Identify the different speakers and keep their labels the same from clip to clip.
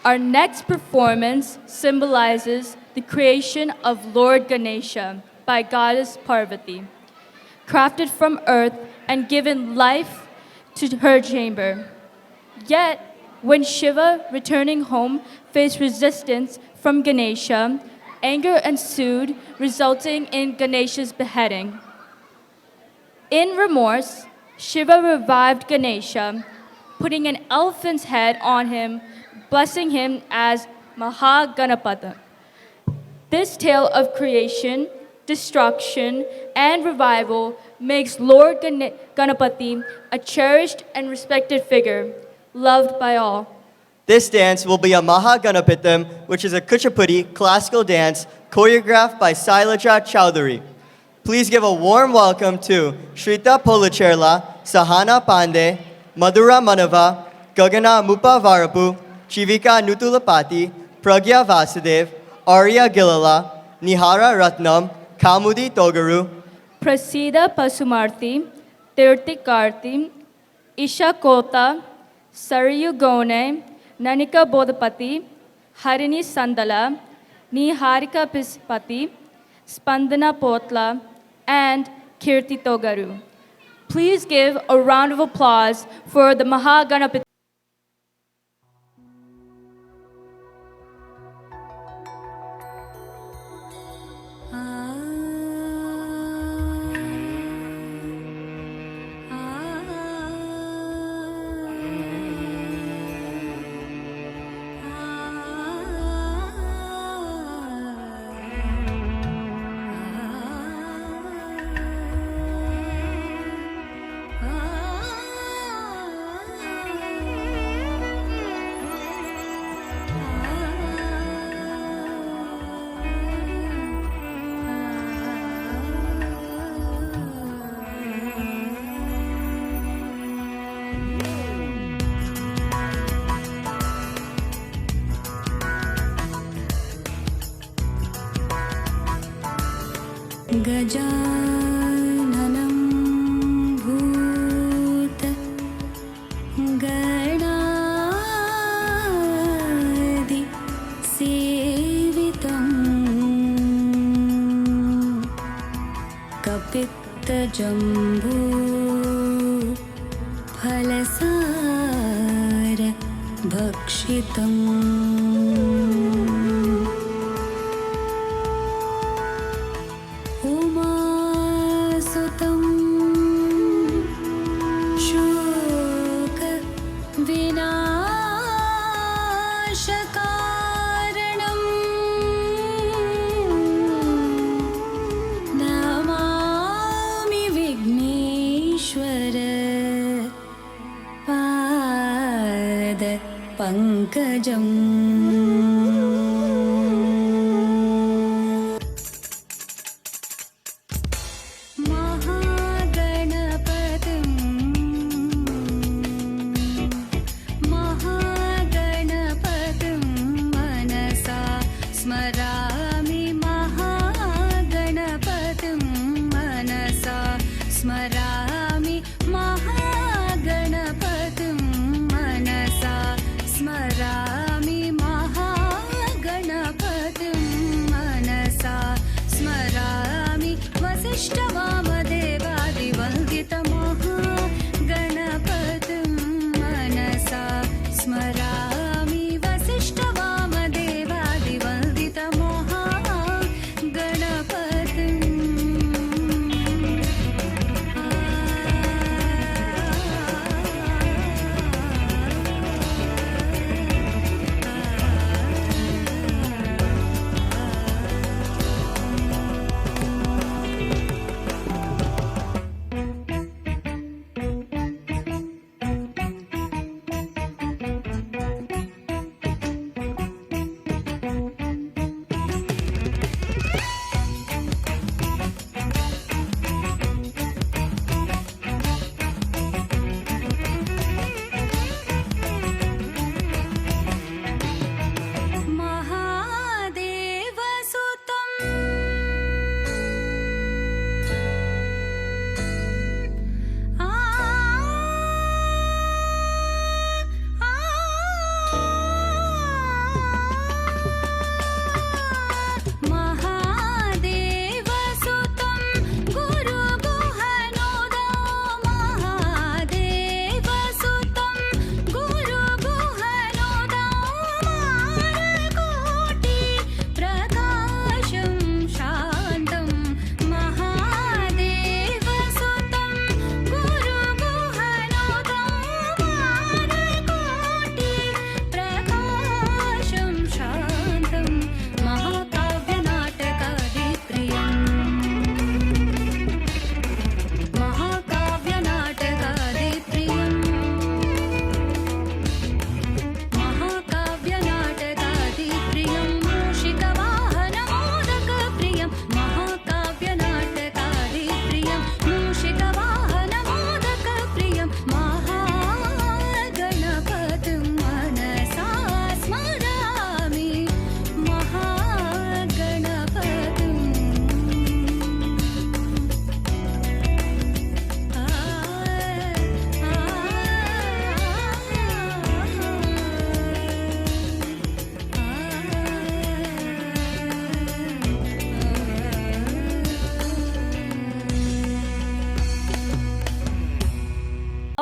Speaker 1: Our next performance symbolizes the creation of Lord Ganesha by goddess Parvati, crafted from earth and given life to her chamber. Yet, when Shiva, returning home, faced resistance from Ganesha, anger ensued, resulting in Ganesha's beheading. In remorse, Shiva revived Ganesha, putting an elephant's head on him, blessing him as Maha Ganapathi. This tale of creation, destruction, and revival makes Lord Ganapathi a cherished and respected figure, loved by all.
Speaker 2: This dance will be a Maha Ganapathim, which is a Kuchipudi classical dance choreographed by Sailaja Chowdhury. Please give a warm welcome to Sritha Pulicherla, Sahana Pande, Madhura Mannava, Gagana Muppavarapu, Jeevika Nuthulapati, Pragya Vasudev, Aarya Gillala, Nihira Rathnam, Koumudi Thogaru,
Speaker 1: Praseedha Pasumarti, Tirthikarthi, Isha Kota, Sarayu Gone, Nanika Bodhapati, Harini Sandala, Niharika Pispati, Spandana Potla, and Kirti Thogaru. Please give a round of applause for the Maha Ganapathi.
Speaker 3: गजाननं भूत गणादि सेवितं कपित्तजम्बू फलसार भक्षितम् पंकजम् महागणपतिं मनसा स्मरामि महागणपतिं मनसा स्मरामि महागणपतिं मनसा स्मरामि महागणपतिं मनसा स्मरामि वसिष्ठवामदेवादिवन्दितमहागणपतिं मनसा स्मरामि वसिष्ठवामदेवादिवन्दितमहागणपतिम्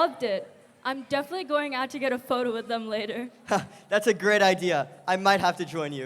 Speaker 1: loved it. I'm definitely going out to get a photo with them later.
Speaker 2: That's a great idea. I might have to join you.